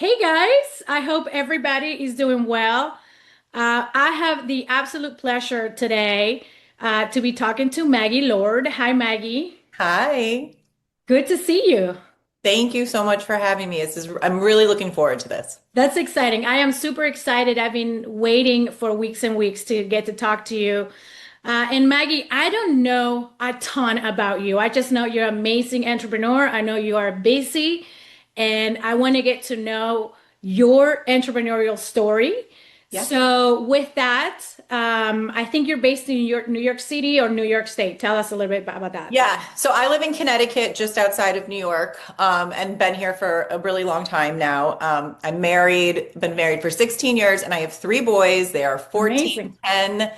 Hey guys, I hope everybody is doing well. I have the absolute pleasure today to be talking to Maggie Lord. Hi, Maggie. Hi. Good to see you. Thank you so much for having me. I'm really looking forward to this. That's exciting. I am super excited. I've been waiting for weeks and weeks to get to talk to you. And Maggie, I don't know a ton about you. I just know you're an amazing entrepreneur. I know you are busy, and I want to get to know your entrepreneurial story. Yeah. So, with that, I think you're based in New York City or New York State. Tell us a little bit about that. Yeah. So I live in Connecticut, just outside of New York, and been here for a really long time now. I'm married, been married for 16 years, and I have three boys. They are 14, Amazing. 10,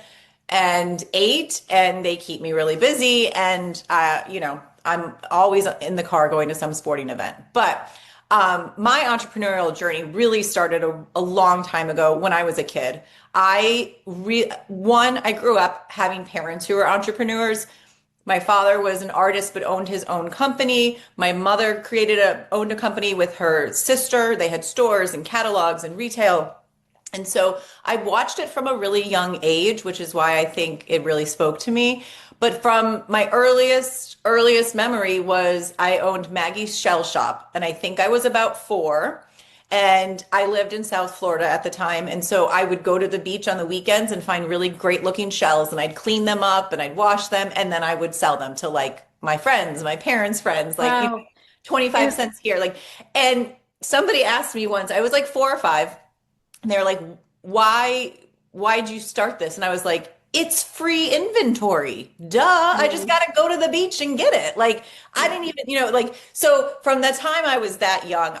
and 8, and they keep me really busy. And, I'm always in the car going to some sporting event. But my entrepreneurial journey really started a long time ago when I was a kid. I grew up having parents who were entrepreneurs. My father was an artist but owned his own company. My mother owned a company with her sister. They had stores and catalogs and retail. And so I watched it from a really young age, which is why I think it really spoke to me. But from my earliest memory was I owned Maggie's Shell Shop, and I think I was about 4. And I lived in South Florida at the time. And so I would go to the beach on the weekends and find really great looking shells, and I'd clean them up and I'd wash them, and then I would sell them to like my friends, my parents' friends, like, Wow. 25 And cents here. And somebody asked me once, I was like 4 or 5, and they were like, why'd you start this? And I was like, it's free inventory. Duh. I just got to go to the beach and get it. Like, I didn't even, so from the time I was that young,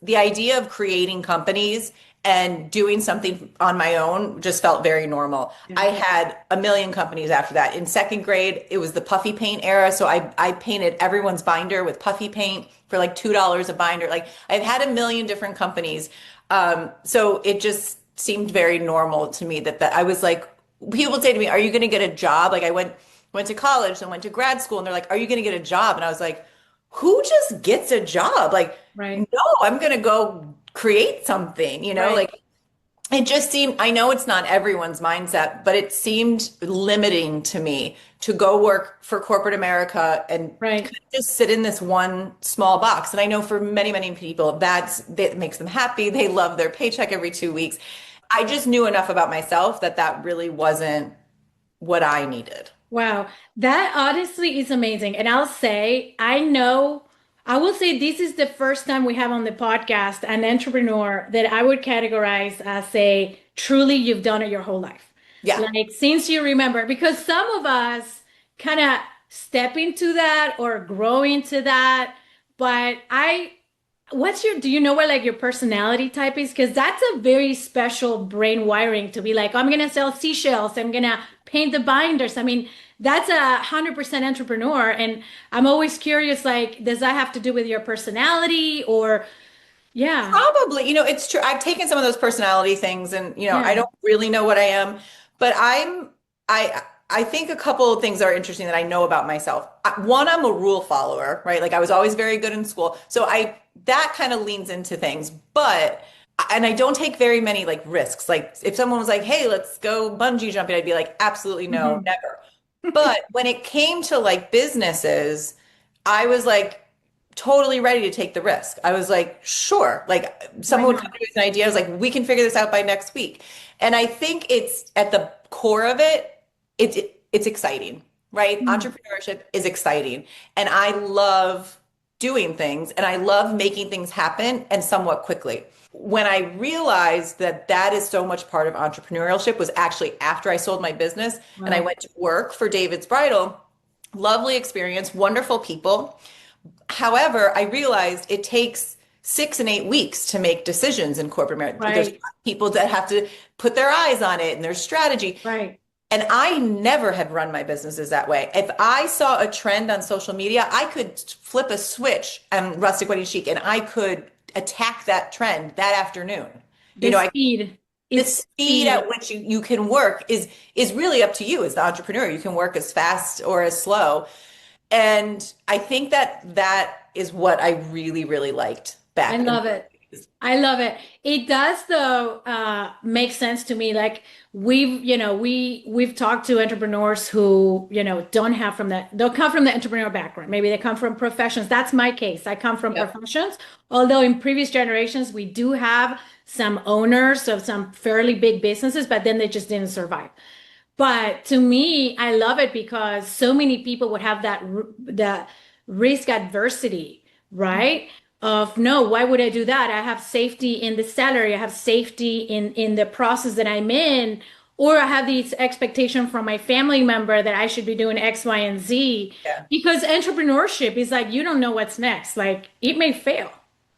the idea of creating companies and doing something on my own just felt very normal. yeah. I had a million companies after that. In second grade, it was the puffy paint era. So I painted everyone's binder with puffy paint for like $2 a binder. Like, I've had a million different companies. So it just seemed very normal to me that I was like, people would say to me, "Are you going to get a job?" Like, I went to college and went to grad school, and they're like, "Are you going to get a job?" And I was like, "Who just gets a job?" Like, Right. no, I'm going to go create something, Right. like it just seemed, I know it's not everyone's mindset, but it seemed limiting to me to go work for corporate America and Right. just sit in this one small box. And I know for many, many people, that makes them happy. They love their paycheck every 2 weeks. I just knew enough about myself that that really wasn't what I needed. Wow, that honestly is amazing. And I will say this is the first time we have on the podcast an entrepreneur that I would categorize as a truly you've done it your whole life. Yeah. Like since you remember, because some of us kind of step into that or grow into that. But do you know what like your personality type is? Because that's a very special brain wiring to be like, I'm gonna sell seashells, I'm gonna paint the binders. I mean, that's 100% entrepreneur. And I'm always curious, like, does that have to do with your personality or yeah, Probably, it's true. I've taken some of those personality things and, I yeah, don't really know what I am, but I think a couple of things are interesting that I know about myself. One, I'm a rule follower, right? Like, I was always very good in school. So that kind of leans into things, and I don't take very many like risks. Like, if someone was like, "Hey, let's go bungee jumping," I'd be like, "Absolutely no, mhm, never." But when it came to like businesses, I was like totally ready to take the risk. I was like, sure. Like, why someone would come not? to me with an idea. I was like, we can figure this out by next week. And I think it's at the core of it's exciting, right? Mm, Entrepreneurship is exciting. And I love doing things and I love making things happen and somewhat quickly. When I realized that that is so much part of entrepreneurship was actually after I sold my business and I wow. went to work for David's Bridal. Lovely experience, wonderful people. However, I realized it takes 6 and 8 weeks to make decisions in corporate America. There's Right, people that have to put their eyes on it and there's strategy. right. And I never had run my businesses that way. If I saw a trend on social media, I could flip a switch on Rustic Wedding Chic and I could attack that trend that afternoon. You The know, I speed. the It's speed at speed. which you can work is really up to you as the entrepreneur. You can work as fast or as slow. And I think that that is what I really, really liked I back in love it. I love it. It does though make sense to me. Like we've talked to entrepreneurs who, don't have from that, they'll come from the entrepreneurial background. Maybe they come from professions. That's my case. I come from Yep. professions. Although in previous generations we do have some owners of some fairly big businesses, but then they just didn't survive. But to me, I love it because so many people would have that risk adversity, right? Of no, why would I do that? I have safety in the salary, I have safety in the process that I'm in, or I have this expectation from my family member that I should be doing X, Y, and Z. Yeah. Because entrepreneurship is like you don't know what's next. Like it may fail.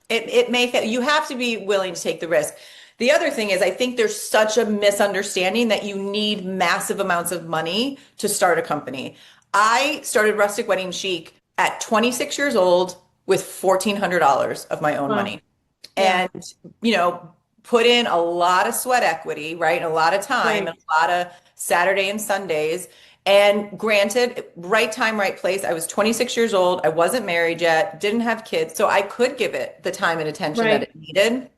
It may fail. You have to be willing to take the risk. The other thing is, I think there's such a misunderstanding that you need massive amounts of money to start a company. I started Rustic Wedding Chic at 26 years old with $1,400 of my own Well, money. yeah, And, you know, put in a lot of sweat equity, right? And a lot of time right. and a lot of Saturday and Sundays. And granted, right time, right place. I was 26 years old. I wasn't married yet, didn't have kids, so I could give it the time and attention that Right. it needed.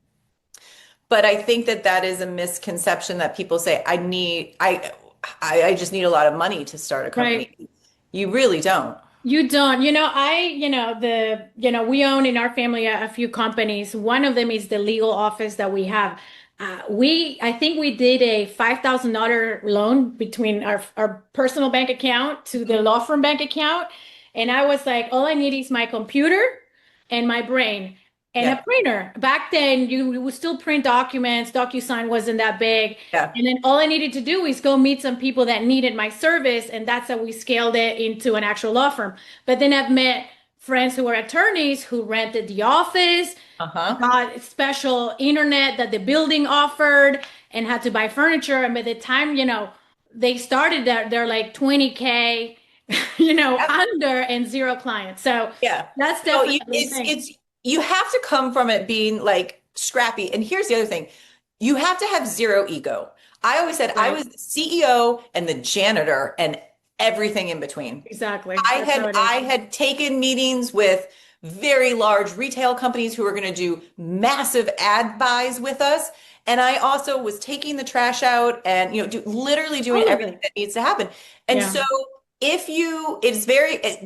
But I think that that is a misconception that people say, I just need a lot of money to start a Right. company. You really don't. You don't. We own in our family a few companies. One of them is the legal office that we have. I think we did a $5,000 loan between our personal bank account to the law firm bank account. And I was like, all I need is my computer and my brain and a Yeah. printer. Back then, you would still print documents. DocuSign wasn't that big. Yeah. And then all I needed to do is go meet some people that needed my service. And that's how we scaled it into an actual law firm. But then I've met friends who were attorneys who rented the office, Uh-huh. got special internet that the building offered, and had to buy furniture. And by the time, they started that, they're like 20K, under and zero clients. So Yeah. that's So definitely a thing. you have to come from it being like scrappy. And here's the other thing. You have to have zero ego. I always said I Right. was the CEO and the janitor and everything in between. Exactly. That's how it I is. had taken meetings with very large retail companies who were going to do massive ad buys with us. And I also was taking the trash out and, literally doing All of everything it. that needs to happen. And Yeah. so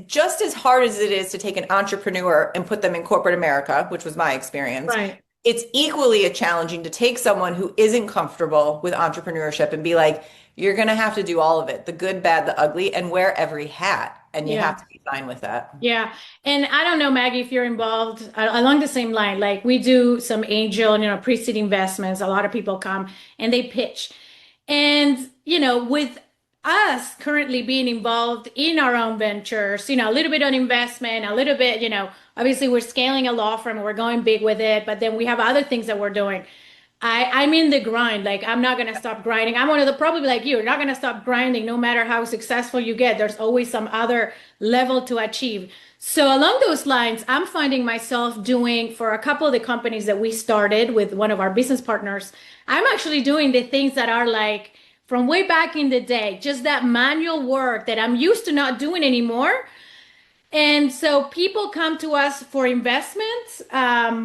just as hard as it is to take an entrepreneur and put them in corporate America, which was my experience, Right. it's equally as challenging to take someone who isn't comfortable with entrepreneurship and be like, you're going to have to do all of it, the good, bad, the ugly, and wear every hat. And you Yeah. have to be fine with that. Yeah. And I don't know, Maggie, if you're involved along the same line, like we do some angel, pre-seed investments. A lot of people come and they pitch. And, with us currently being involved in our own ventures, a little bit on investment, a little bit, obviously we're scaling a law firm and we're going big with it, but then we have other things that we're doing. I'm in the grind. Like I'm not gonna stop grinding. I'm one of the probably like you're not gonna stop grinding no matter how successful you get. There's always some other level to achieve. So along those lines, I'm finding myself doing for a couple of the companies that we started with one of our business partners, I'm actually doing the things that are like from way back in the day, just that manual work that I'm used to not doing anymore. And so people come to us for investments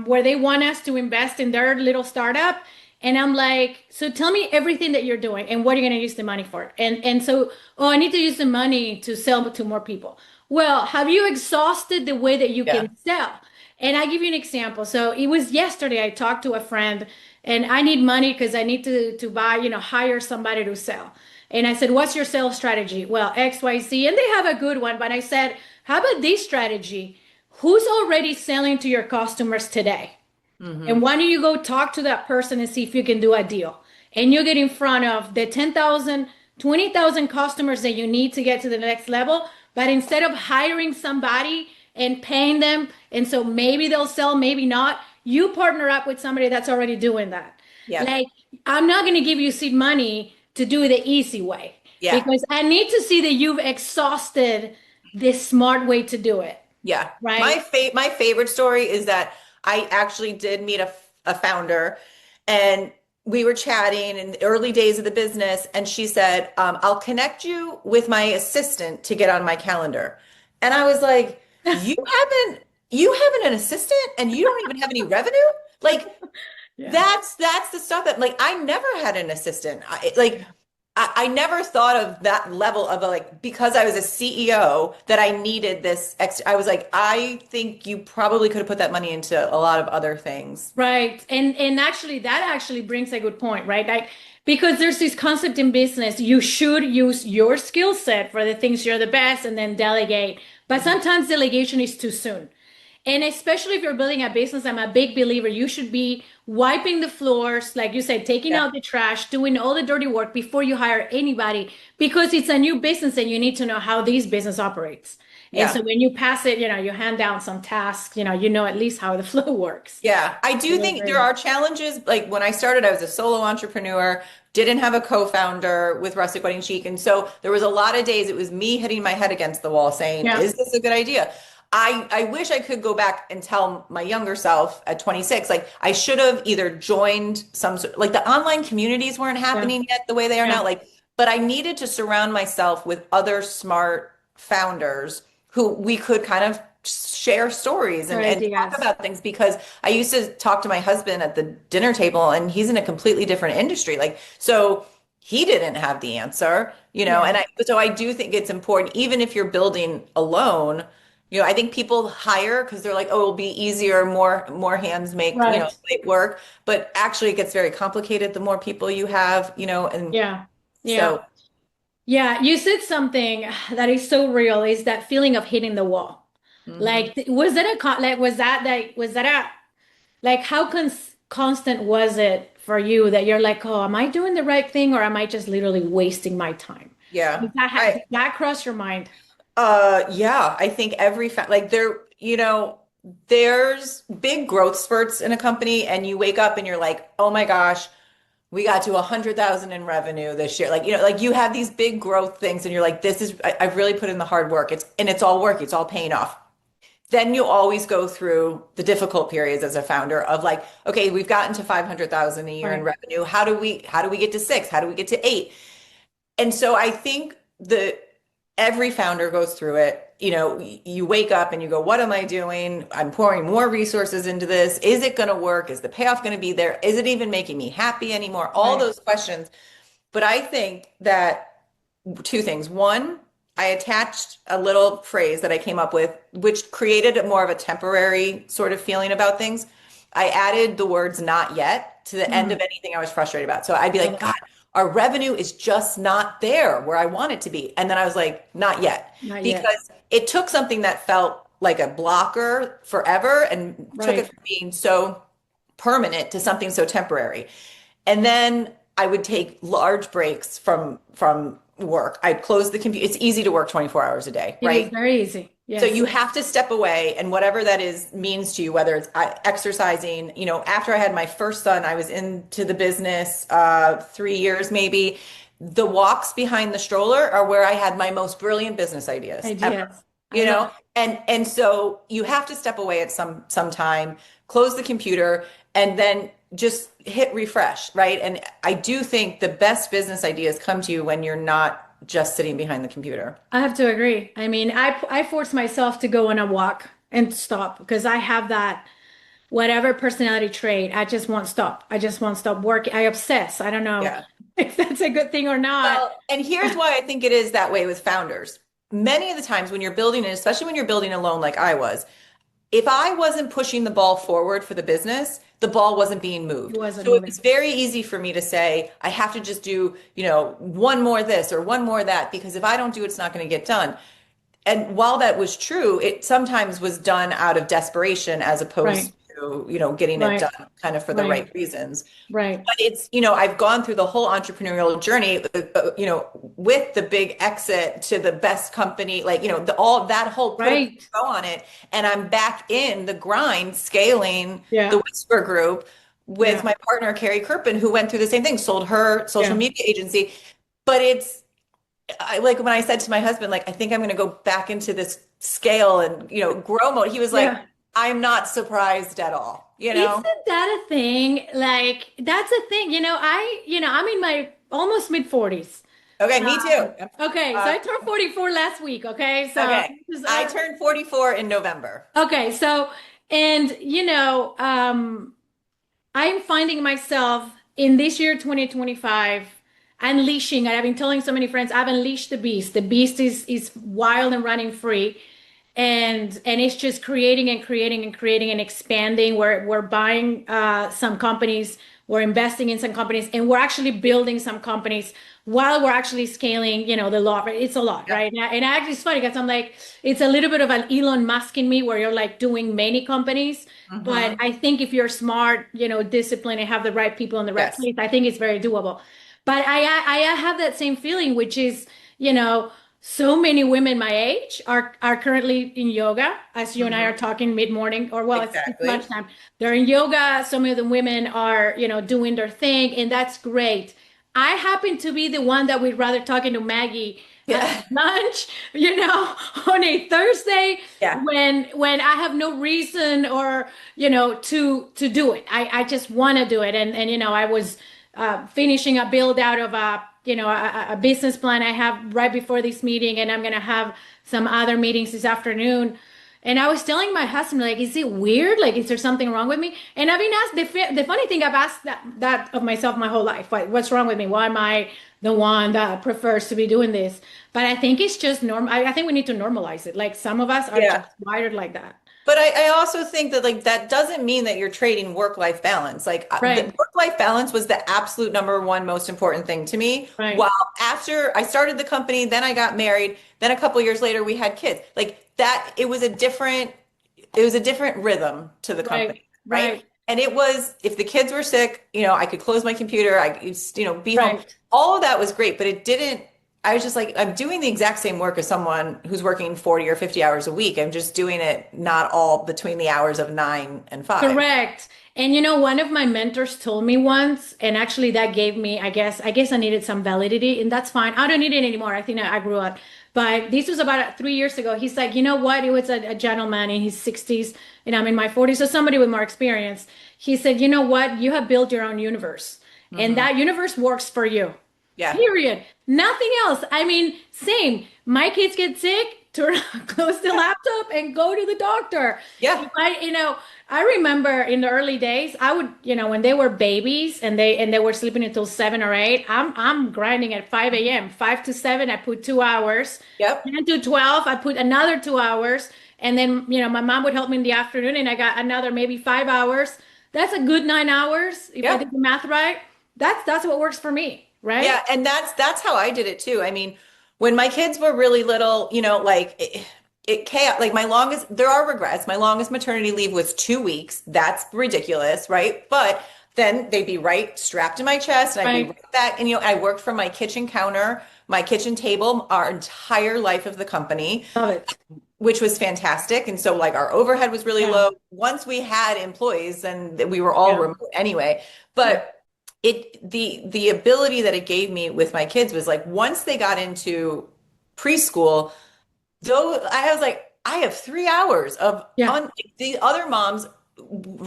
where they want us to invest in their little startup. And I'm like, so tell me everything that you're doing and what are you going to use the money for? And so, oh, I need to use the money to sell to more people. Well, have you exhausted the way that you Yeah. can sell? And I give you an example. So it was yesterday I talked to a friend and I need money because I need to buy, hire somebody to sell. And I said, what's your sales strategy? Well, XYZ. And they have a good one. But I said, how about this strategy? Who's already selling to your customers today? And Hmm. why don't you go talk to that person and see if you can do a deal? And you get in front of the 10,000, 20,000 customers that you need to get to the next level. But instead of hiring somebody and paying them, and so maybe they'll sell, maybe not, you partner up with somebody that's already doing that. Yeah. Like, I'm not going to give you seed money to do it the easy way Yeah. because I need to see that you've exhausted the smart way to do it, Yeah. right? My favorite story is that I actually did meet a founder and we were chatting in the early days of the business and she said, I'll connect you with my assistant to get on my calendar. And I was like, you haven't an assistant and you don't even have any revenue? Like Yeah. that's the stuff that like I never had an assistant. I never thought of that level of like because I was a CEO that I needed this extra. I was like, I think you probably could have put that money into a lot of other things. Right. And actually that actually brings a good point, right? Like because there's this concept in business, you should use your skill set for the things you're the best and then delegate. But Mhm. sometimes delegation is too soon. And especially if you're building a business, I'm a big believer you should be wiping the floors, like you said, taking Yeah. out the trash, doing all the dirty work before you hire anybody because it's a new business and you need to know how this business operates. And so Yeah. when you pass it, you hand down some tasks, you know at least how the flow works. Yeah, I I do think there agree. are challenges. Like when I started, I was a solo entrepreneur, didn't have a co-founder with Rustic Wedding Chic. And so there was a lot of days it was me hitting my head against the wall saying, Yeah. is this a good idea? I wish I could go back and tell my younger self at 26, like I should have either joined some sort, like the online communities weren't Yeah. happening yet the way they are now. Yeah. Like, but I needed to surround myself with other smart founders who we could kind of share stories Her and talk ideas. about things because I used to talk to my husband at the dinner table and he's in a completely different industry. Like, so he didn't have the answer, Yeah. and so I do think it's important, even if you're building alone, I think people hire because they're like, oh, it'll be easier, more hands make, Right. make work. But actually it gets very complicated the more people you have, and Yeah. Yeah. so Yeah. You said something that is so real is that feeling of hitting the wall. mhm. Like, was it was that a, like, how constant was it for you that you're like, oh, am I doing the right thing or am I just literally wasting my time? Yeah. Did that cross your mind? Yeah, I think like there's big growth spurts in a company and you wake up and you're like, oh my gosh, we got to 100,000 in revenue this year. Like, like you have these big growth things and you're like, I've really put in the hard work. It's all working. It's all paying off. Then you always go through the difficult periods as a founder of like, okay, we've gotten to 500,000 a year in Right. revenue. How do we get to six? How do we get to eight? And so I think every founder goes through it. You wake up and you go, what am I doing? I'm pouring more resources into this. Is it going to work? Is the payoff going to be there? Is it even making me happy anymore? All Right. those questions. But I think that two things. One, I attached a little phrase that I came up with, which created more of a temporary sort of feeling about things. I added the words not yet to the end Mm, of anything I was frustrated about. So I'd be love like, it. God, our revenue is just not there where I want it to be. And then I was like, not yet. Not yet. Because it took something that felt like a blocker forever and took it Right. from being so permanent to something so temporary. And then I would take large breaks from work. I'd close the computer. It's easy to work 24 hours a day, It is right? very easy. So Yes. you have to step away and whatever that is means to you, whether it's exercising, after I had my first son, I was into the business 3 years maybe. The walks behind the stroller are where I had my most brilliant business ideas ever, Ideas. I you love know? And so you have to step away at some time, close the computer, and then just hit refresh, right? And I do think the best business ideas come to you when you're not just sitting behind the computer. I have to agree. I mean, I force myself to go on a walk and stop because I have that whatever personality trait. I just won't stop. I just won't stop working. I obsess. I don't know Yeah. if that's a good thing or not. Well, and here's why I think it is that way with founders. Many of the times when you're building it, especially when you're building alone like I was, if I wasn't pushing the ball forward for the business, the ball wasn't being It moved. wasn't So it moving. was very easy for me to say, I have to just do, one more this or one more that, because if I don't do it, it's not going to get done. And while that was true, it sometimes was done out of desperation as opposed Right. to, getting it Right. done kind of for the Right. right reasons. Right. But it's, I've gone through the whole entrepreneurial journey, with the big exit to the best company, like, all that whole put a Right. bow on it. And I'm back in the grind, scaling the Yeah. Whisper Group with Yeah. my partner, Carrie Kerpen, who went through the same thing, sold her social Yeah. media agency. But like when I said to my husband, like, I think I'm going to go back into this scale and, grow mode. He was like, Yeah. I'm not surprised at all. Isn't that a thing? Like, that's a thing. I'm in my almost mid 40s. Okay, me too. Okay, so Uh, I turned 44 last week. Okay, so okay. I turned 44 in November. okay, so and I'm finding myself in this year 2025 unleashing, and I've been telling so many friends, I've unleashed the beast. The beast is wild and running free. And it's just creating and creating and creating and expanding. We're buying some companies, we're investing in some companies, and we're actually building some companies while we're actually scaling, the law. It's a lot, Yeah. right? And actually it's funny because I'm like, it's a little bit of an Elon Musk in me where you're like doing many companies. But Hmm. I think if you're smart, disciplined and have the right people in the right Yes. place, I think it's very doable. But I have that same feeling, which is, you know, so many women my age are currently in yoga, as you and I are Hmm. talking mid-morning, or well, it's Exactly. lunchtime. They're in yoga. Some of the women are, doing their thing, and that's great. I happen to be the one that would rather talking to Maggie at Yeah. lunch, on a Thursday Yeah. when I have no reason or to do it. I just want to do it, and I was finishing a build out of a business plan I have right before this meeting, and I'm gonna have some other meetings this afternoon. And I was telling my husband, like, is it weird? Like, is there something wrong with me? And I've been asked the funny thing, I've asked that of myself my whole life. What's wrong with me? Why am I the one that prefers to be doing this? But I think it's just normal. I think we need to normalize it. Like some of us are just Yeah. wired like that. But I also think that like that doesn't mean that you're trading work-life balance. Like the Right, work-life balance was the absolute number one most important thing to me. right, While after I started the company, then I got married, then a couple years later we had kids. Like that, it was a different rhythm to the right, company, right? right, And it was if the kids were sick, I could close my computer, I could, be home. right. All of that was great, but it didn't. I was just like, I'm doing the exact same work as someone who's working 40 or 50 hours a week. I'm just doing it not all between the hours of 9 and 5. Correct. And one of my mentors told me once, and actually that gave me, I guess I needed some validity, and that's fine. I don't need it anymore. I think I grew up. But this was about 3 years ago. He's like, you know what? It was a gentleman in his 60s, and I'm in my 40s, so somebody with more experience. He said, you know what? You have built your own universe, and Hmm. that universe works for you. Yeah. Period. Nothing else. I mean, same. My kids get sick, close the laptop and go to the doctor. If Yeah. I remember in the early days, I would, when they were babies and they were sleeping until 7 or 8, I'm grinding at 5 a.m. 5 to 7, I put 2 hours. Yep. 10 to 12, I put another 2 hours. And then, my mom would help me in the afternoon and I got another maybe 5 hours. That's a good 9 hours. If I Yeah. did the math right, that's what works for me, right? Yeah, and that's how I did it too. I mean, when my kids were really little, like it chaos. Like there are regrets. My longest maternity leave was 2 weeks. That's ridiculous, right? But then they'd be right strapped to my chest, and I'd be Right. right back. And I worked from my kitchen counter, my kitchen table, our entire life of the company, Love it. which was fantastic. And so like our overhead was really Yeah. low. Once we had employees, then we were all Yeah. remote anyway. Yeah. But the ability that it gave me with my kids was like once they got into preschool, though I was like, I have 3 hours of Yeah. on the other moms,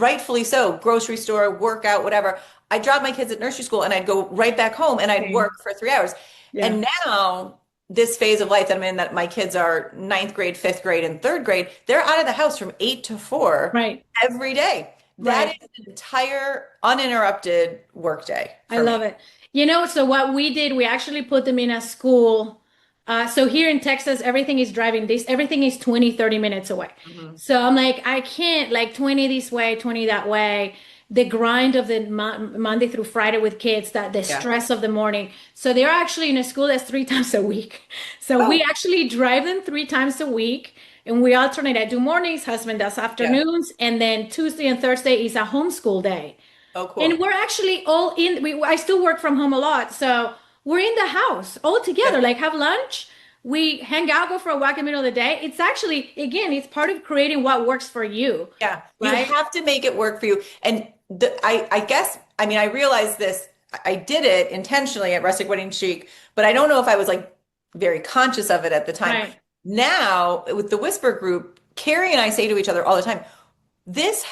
rightfully so, grocery store, workout, whatever. I dropped my kids at nursery school and I'd go right back home and I'd Same. work for 3 hours. Yeah. And now this phase of life that I'm in, that my kids are ninth grade, fifth grade, and third grade, they're out of the house from 8 to 4 Right. every day. That Right. is an entire uninterrupted work day I for love me. it. So what we did, we actually put them in a school. So here in Texas, everything is 20, 30 minutes away. Mhm. So I'm like, I can't like 20 this way, 20 that way. The grind of the Monday through Friday with kids, that the Yeah. stress of the morning. So they're actually in a school that's 3 times a week. So we Oh, actually drive them 3 times a week and we alternate. I do mornings, husband does yeah. afternoons, and then Tuesday and Thursday is a homeschool day. Oh, And cool. we're actually all in. I still work from home a lot, so we're in the house all Yeah. together. Like have lunch, we hang out, go for a walk in the middle of the day. It's actually, again, it's part of creating what works for you, Yeah. You right? have to make it work for you. And I guess, I mean, I realized this, I did it intentionally at Rustic Wedding Chic, but I don't know if I was like very conscious of it at the time. Right. Now, with the Whisper Group, Carrie and I say to each other all the time, this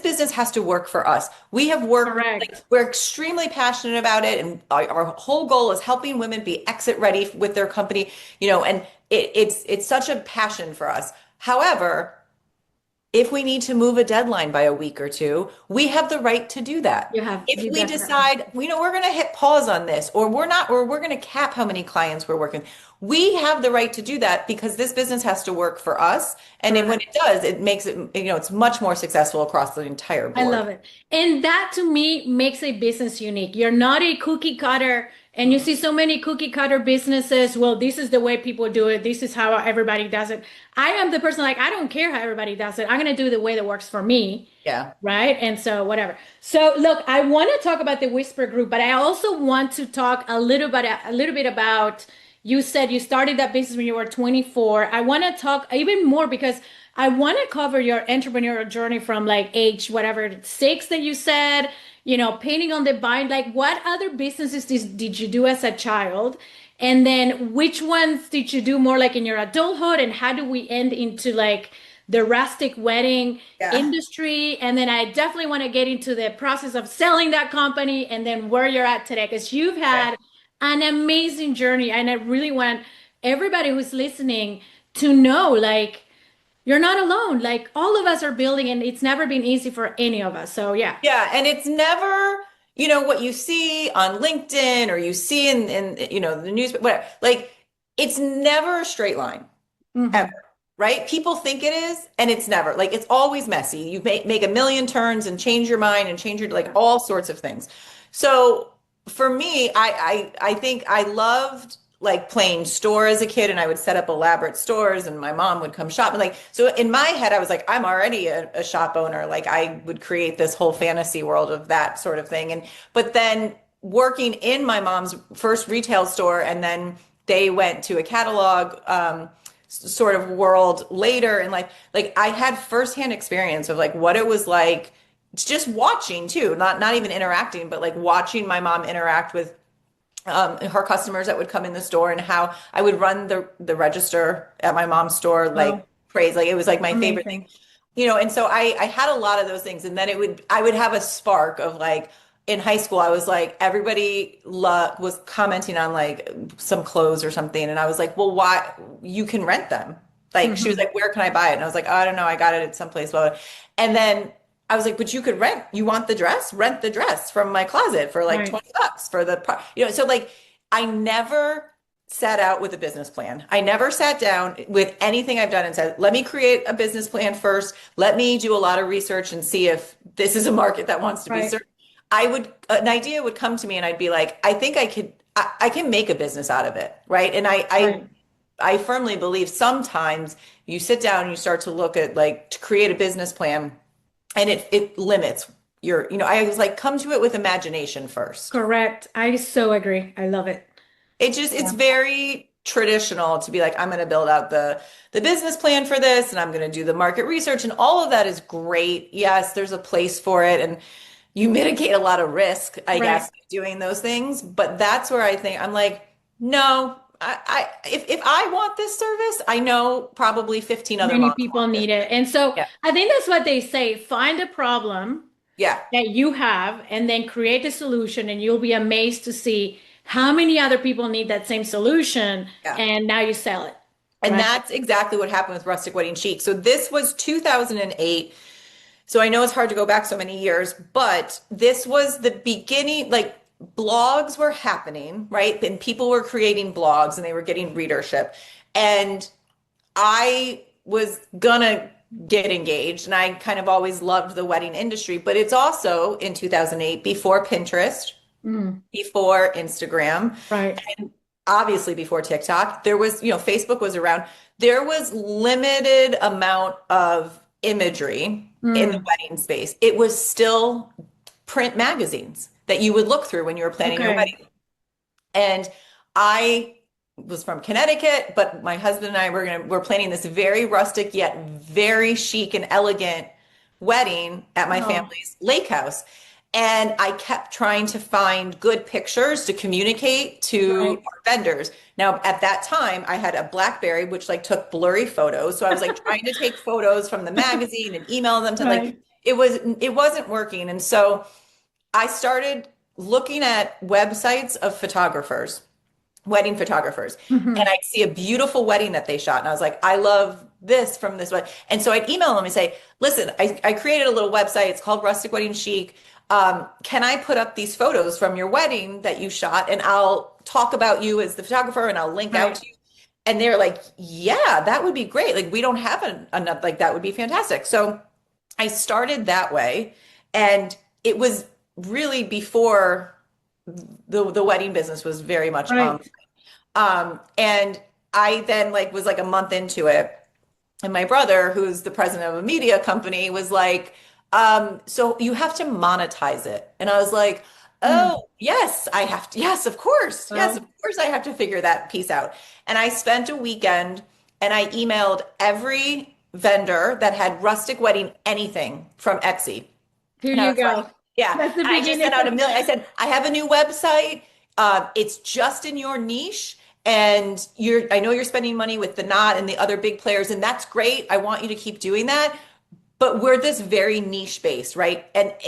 business has to work for us. We have worked, like, Correct. we're extremely passionate about it, and our whole goal is helping women be exit ready with their company, and it's such a passion for us. However, If we need to move a deadline by a week or two, we have the right to do that. If You we definitely. decide, we're going to hit pause on this, or we're not, or we're going to cap how many clients we're working, we have the right to do that because this business has to work for us. And then when Correct. it does, it makes it, it's much more successful across the entire I board. love it. And that to me makes a business unique. You're not a cookie cutter, and you see so many cookie cutter businesses. Well, this is the way people do it. This is how everybody does it. I am the person like, I don't care how everybody does it. I'm going to do the way that works for me. Yeah. Right. And so, whatever. So, look, I want to talk about the Whisper Group, but I also want to talk a little bit about, you said you started that business when you were 24. I want to talk even more because I want to cover your entrepreneurial journey from like age, whatever, 6 that you said, painting on the vine. Like, what other businesses did you do as a child? And then which ones did you do more like in your adulthood? And how do we end into like the rustic wedding Yeah. industry? And then I definitely want to get into the process of selling that company and then where you're at today, because you've Okay. had an amazing journey. And I really want everybody who's listening to know, like, you're not alone. Like, all of us are building, and it's never been easy for any of us. So, yeah. Yeah, and it's never, what you see on LinkedIn or you see in the news, whatever. Like, it's never a straight line ever, Hmm. right? People think it is, and it's never. Like, it's always messy. You make a million turns and change your mind and change your like all sorts of things. So for me, I think I loved like playing store as a kid, and I would set up elaborate stores and my mom would come shop. And like, so in my head, I was like, I'm already a shop owner. Like I would create this whole fantasy world of that sort of thing. But then working in my mom's first retail store, and then they went to a catalog, sort of world later in life. Like I had firsthand experience of like what it was like just watching too, not even interacting, but like watching my mom interact with her customers that would come in the store, and how I would run the register at my mom's store like Wow. praise. Like it was like my favorite thing. Amazing. And so I had a lot of those things. And then I would have a spark of like in high school, I was like, everybody was commenting on like some clothes or something. And I was like, well, why you can rent them? Like she was Hmm. like, where can I buy it? And I was like, oh, I don't know. I got it at some place. Blah, blah. And then I was like, but you could rent. You want the dress? Rent the dress from my closet for like Right. $20 for so like I never sat out with a business plan. I never sat down with anything I've done and said, let me create a business plan first. Let me do a lot of research and see if this is a market that wants to be Right. served. An idea would come to me and I'd be like, I think I can make a business out of it. Right. And Right. I firmly believe sometimes you sit down and you start to look at like to create a business plan, and it limits I was like, come to it with imagination first. Correct. I so agree. I love it. It's very traditional to be like, I'm going to build out the business plan for this, and I'm going to do the market research, and all of that is great. Yes, there's a place for it, and you mitigate a lot of risk, I Right. guess, doing those things. But that's where I think I'm like, no, if I want this service, I know probably 15 other Many moms people want this. need it. And so Yeah. I think that's what they say. Find a problem Yeah. that you have and then create a solution, and you'll be amazed to see how many other people need that same solution. Yeah. And now you sell it. And Right. that's exactly what happened with Rustic Wedding Chic. So this was 2008. So I know it's hard to go back so many years, but this was the beginning, like blogs were happening, right? And people were creating blogs and they were getting readership. And I was gonna get engaged, and I kind of always loved the wedding industry, but it's also in 2008 before Pinterest, Mm, before Instagram, right. and obviously before TikTok. There was, Facebook was around. There was limited amount of imagery in the Mm, wedding space. It was still print magazines that you would look through when you were planning your okay. wedding. And I was from Connecticut, but my husband and I we're planning this very rustic yet very chic and elegant wedding at my Oh, family's lake house. And I kept trying to find good pictures to communicate to right. our vendors. Now, at that time, I had a BlackBerry, which like took blurry photos. So I was like trying to take photos from the magazine and email them to like Right. it wasn't working. And so I started looking at websites of photographers, wedding photographers. And Hmm. I'd see a beautiful wedding that they shot. And I was like, I love this from this wedding. And so I'd email them and say, listen, I created a little website. It's called Rustic Wedding Chic. Can I put up these photos from your wedding that you shot? And I'll talk about you as the photographer and I'll link out Right. to you. And they're like, yeah, that would be great. Like, we don't have enough, like, that would be fantastic. So I started that way. And it was really before the wedding business was very much Right. and I then like was like a month into it, and my brother, who's the president of a media company, was like, so you have to monetize it. And I was like, Mm. oh, yes, I have to. Yes, of course. Yes, of Well, course I have to figure that piece out. And I spent a weekend and I emailed every vendor that had rustic wedding anything from Etsy. here And I you was like, go. yeah, That's the I just sent beginning. out a million. I said, I have a new website. It's just in your niche. And I know you're spending money with the Knot and the other big players, and that's great. I want you to keep doing that. But we're this very niche based, right? At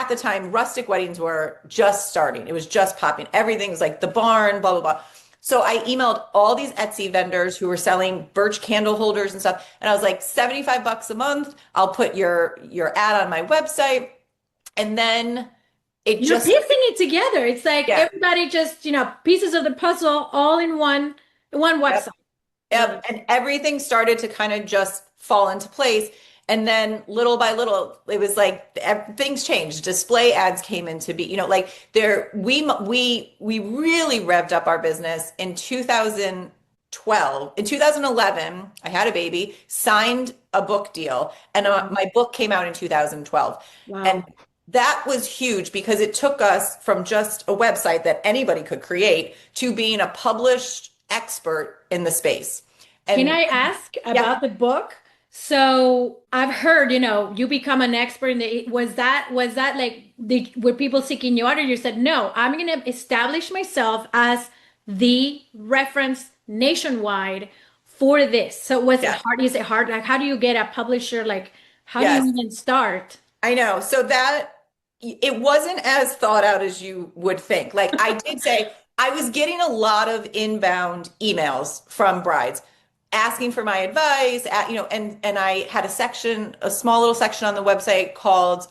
the time, rustic weddings were just starting. It was just popping. Everything was like the barn, blah, blah, blah. So I emailed all these Etsy vendors who were selling birch candle holders and stuff. And I was like, 75 bucks a month. I'll put your ad on my website. And then it You're just, piecing it together. It's like yeah, everybody just, pieces of the puzzle all in one yep, website. yep. Right. And everything started to kind of just fall into place. And then little by little, it was like things changed. Display ads came into be, like we really revved up our business in 2012. In 2011, I had a baby, signed a book deal, and Wow. my book came out in 2012. And Wow. that was huge because it took us from just a website that anybody could create to being a published expert in the space. Can And I ask yeah, about the book? So I've heard, you become an expert in the, was that like were people seeking you out or you said, no, I'm going to establish myself as the reference nationwide for this. So was it yeah, hard? Is it hard? Like, how do you get a publisher? Like, how do you yes, even start? I know. So that it wasn't as thought out as you would think. Like I did say, I was getting a lot of inbound emails from brides asking for my advice, and I had a small little section on the website called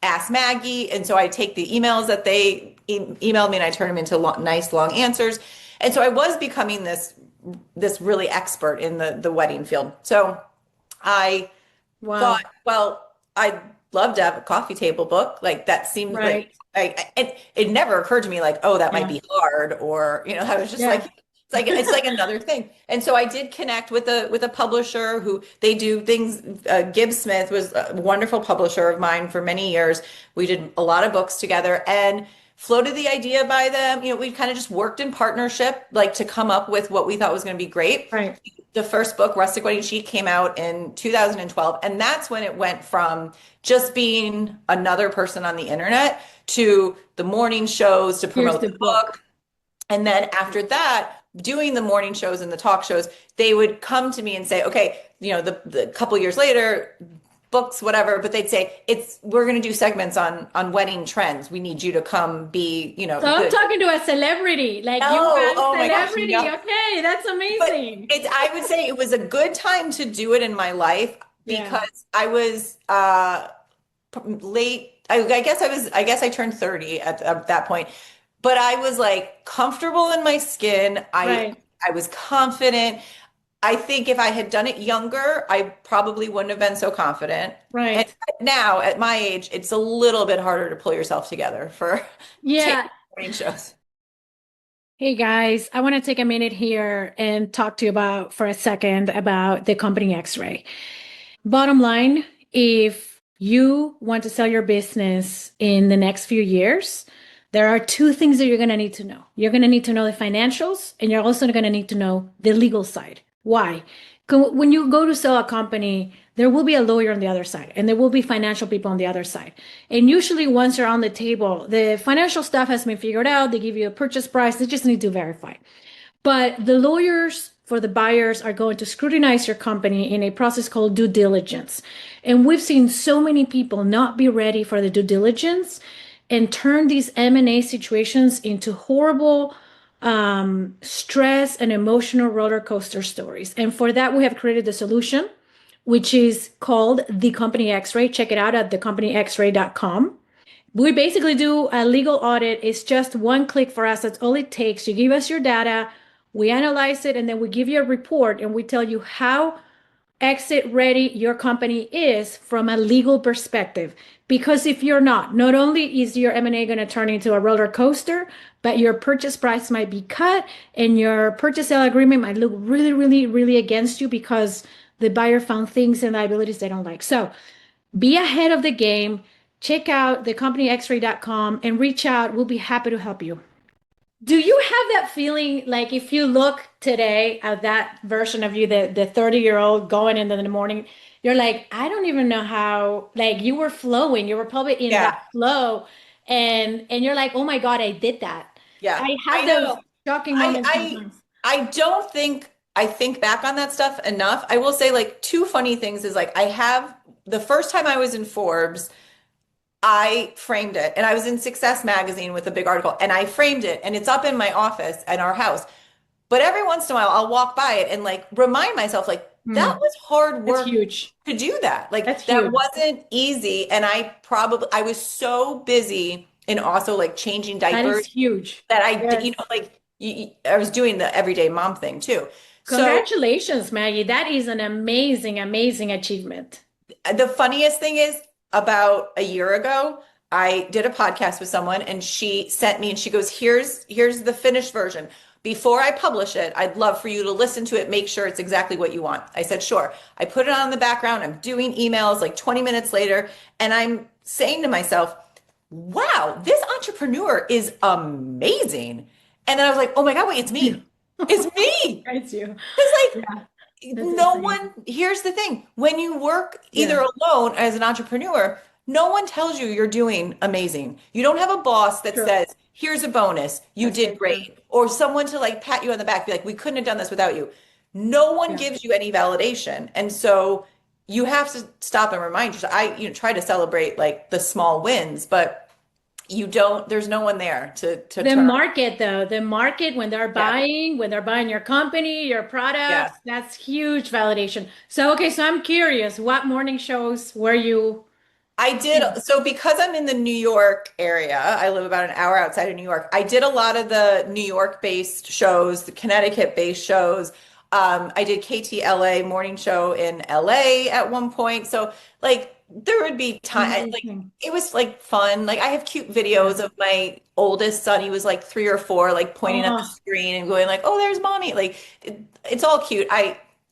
Ask Maggie. And so I take the emails that they emailed me and I turn them into nice long answers. And so I was becoming this really expert in the wedding field. So I thought, Wow. well, I'd love to have a coffee table book. Like that seemed like Right. it never occurred to me like, oh, that might Yeah. be hard, or I was just like, Yeah. it's like another thing. And so I did connect with a publisher who they do things. Gibbs Smith was a wonderful publisher of mine for many years. We did a lot of books together and floated the idea by them. We kind of just worked in partnership, like to come up with what we thought was going to be great. Right. The first book, Rustic Wedding Chic, came out in 2012. And that's when it went from just being another person on the internet to the morning shows to Here's promote the the book. book. And then after that, doing the morning shows and the talk shows, they would come to me and say, okay, the couple years later, books, whatever, but they'd say, we're going to do segments on wedding trends. We need you to come be, So I'm the, talking to a celebrity. Like you oh, got a oh my gosh, celebrity. no. Okay, that's But amazing. I would say it was a good time to do it in my life Yeah. because I was late. I guess I turned 30 at that point, but I was like comfortable in my skin. I Right. I was confident. I think if I had done it younger, I probably wouldn't have been so confident. And Right. now at my age, it's a little bit harder to pull yourself together for Yeah. taking morning shows. Hey guys, I want to take a minute here and talk to you about for a second about the company X-Ray. Bottom line, if you want to sell your business in the next few years, there are two things that you're going to need to know. You're going to need to know the financials, and you're also going to need to know the legal side. Why? When you go to sell a company, there will be a lawyer on the other side, and there will be financial people on the other side. And usually, once you're on the table, the financial stuff has been figured out. They give you a purchase price. They just need to verify. But the lawyers for the buyers are going to scrutinize your company in a process called due diligence. And we've seen so many people not be ready for the due diligence and turn these M&A situations into horrible stress and emotional roller coaster stories. And for that, we have created the solution, which is called the Company X-Ray. Check it out at thecompanyxray.com. We basically do a legal audit. It's just one click for us. That's all it takes. You give us your data, we analyze it, and then we give you a report and we tell you how exit ready your company is from a legal perspective. Because if you're not, not only is your M&A going to turn into a roller coaster, but your purchase price might be cut and your purchase sale agreement might look really, really, really against you because the buyer found things and liabilities they don't like. So be ahead of the game. Check out thecompanyxray.com and reach out. We'll be happy to help you. Do you have that feeling like if you look today at that version of you, the 30-year-old going into the morning, you're like, I don't even know how, like you were flowing, you were probably in that Yeah. flow and you're like, oh my God, I did that. Yeah. I I have those know. shocking I moments I sometimes. I don't think I think back on that stuff enough. I will say like two funny things is like I have the first time I was in Forbes, I framed it and I was in Success magazine with a big article and I framed it and it's up in my office in our house. But every once in a while I'll walk by it and like remind myself like that Hmm, was hard that's work huge. to do that. That's Like that huge. wasn't easy and I was so busy and also like changing That is diapers huge. that I did, Yes. like I was doing the everyday mom thing too. So Congratulations, Maggie. That is an amazing, amazing achievement. the funniest thing is about a year ago, I did a podcast with someone and she sent me and she goes, here's the finished version. Before I publish it, I'd love for you to listen to it, make sure it's exactly what you want. I said, sure. I put it on in the background. I'm doing emails like 20 minutes later, and I'm saying to myself, wow, this entrepreneur is amazing. And then I was like, oh my God, wait, it's You. me. It's me. That's you. It's like Yeah, that's no insane. one, here's the thing. When you work either Yeah, alone as an entrepreneur, no one tells you you're doing amazing. You don't have a boss that true. says, here's a bonus, you That's did very true. great, or someone to like pat you on the back, be like, we couldn't have done this without you. No one Yeah. gives you any validation. And so you have to stop and remind yourself. Try to celebrate like the small wins, but you don't, there's no one there to The turn. market, though, the market Yeah. when they're buying your company, your Yeah. products, that's huge validation. So, okay, so I'm curious, what morning shows were you I did. in? So because I'm in the New York area, I live about an hour outside of New York. I did a lot of the New York-based shows, the Connecticut-based shows. I did KTLA morning show in LA at one point. So like there would be time like Amazing. it was like fun. Like I have cute Yeah. videos of my oldest son. He was like 3 or 4, like pointing at the Oh, screen and going like, "Oh, there's mommy." Like it's all cute.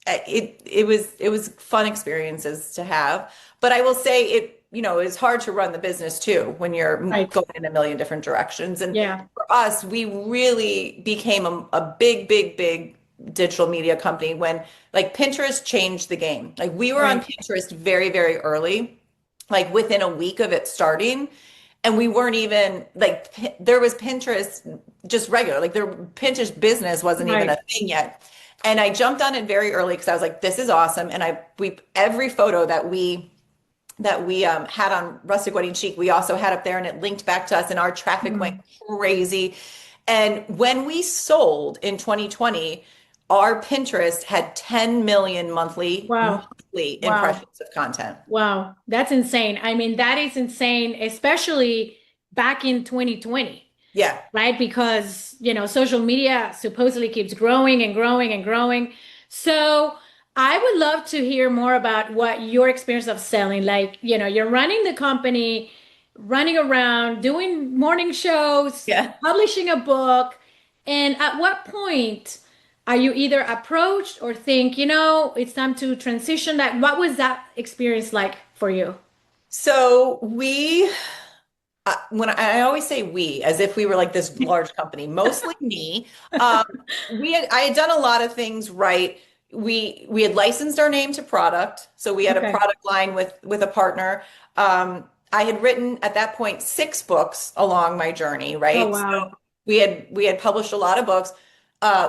It was fun experiences to have. But I will say it's hard to run the business too when you're right. going in a million different directions. And Yeah. for us, we really became a big, big, big digital media company when like Pinterest changed the game. Like we were on Right. Pinterest very, very early, like within a week of it starting. And we weren't even like there was Pinterest just regular, like their Pinterest business wasn't even a Right. thing yet. And I jumped on it very early because I was like, this is awesome. And we every photo that we had on Rustic Wedding Chic, we also had up there and it linked back to us and our traffic went Mhm. crazy. And when we sold in 2020, our Pinterest had 10 million Wow. monthly Wow. impressions of content. Wow. That's insane. I mean, that is insane, especially back in 2020. Yeah. Right? Because, social media supposedly keeps growing and growing and growing. So I would love to hear more about what your experience of selling, like, you're running the company, running around, doing morning shows, Yeah. publishing a book. And at what point are you either approached or think, it's time to transition? That what was that experience like for you? So when I always say we, as if we were like this large company, mostly me. Um, I had done a lot of things right. We had licensed our name to product, so we had a Okay. product line with a partner. I had written at that point 6 books along my journey, Oh, right? So wow. we had published a lot of books.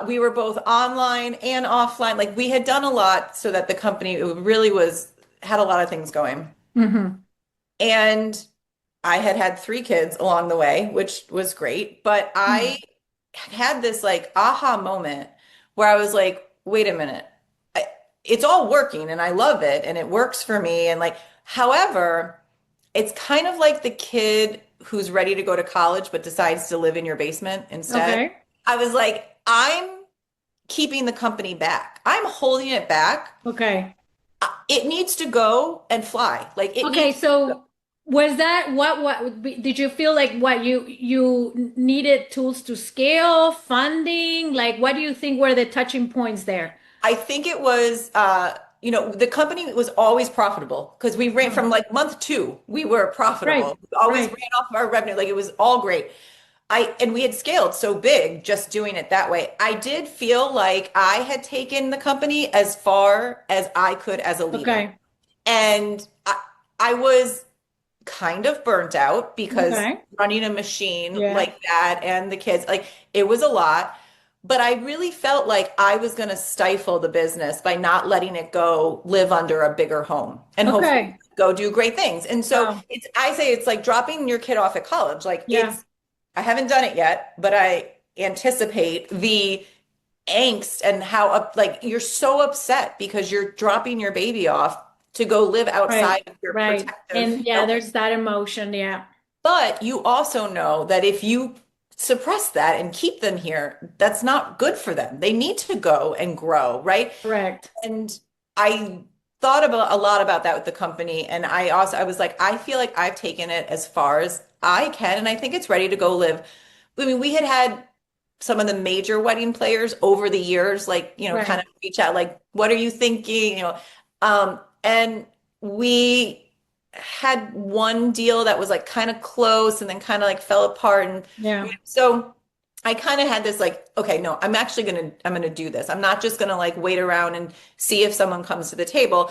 We were both online and offline. Like we had done a lot so that the company it really was had a lot of things going. Hmm. And I had had 3 kids along the way, which was great, but I had this like aha moment where I was like, wait a minute, it's all working and I love it and it works for me. And like, however, it's kind of like the kid who's ready to go to college but decides to live in your basement instead. Okay. I was like, I'm keeping the company back. I'm holding it back. Okay. It needs to go and fly. Like it Okay, needs. so was that did you feel like what you needed tools to scale, funding? Like what do you think were the touching points there? I think it was, the company was always profitable because we ran from Oh, like month two, we were right, profitable. We always right. ran off of our revenue. Like it was all great. And we had scaled so big just doing it that way. I did feel like I had taken the company as far as I could as a leader. Okay. And I was kind of burnt out because Okay. running a machine Yeah. like that and the kids, like it was a lot. But I really felt like I was going to stifle the business by not letting it go live under a bigger home and hopefully Okay. go do great things. And so Wow. I say it's like dropping your kid off at college. Like Yeah. I haven't done it yet, but I anticipate the angst and how like you're so upset because you're dropping your baby off to go live Right. outside of your Right. protective, And yeah, there's that emotion. Yeah. but you also know that if you suppress that and keep them here, that's not good for them. They need to go and grow, right? Correct. And I thought about a lot about that with the company. And I was like, I feel like I've taken it as far as I can, and I think it's ready to go live. I mean, we had some of the major wedding players over the years, like, kind Right. of reach out, like, what are you thinking? And we had one deal that was like kind of close and then kind of like fell apart. And Yeah. so I kind of had this like, okay, no, I'm gonna do this. I'm not just gonna like wait around and see if someone comes to the table.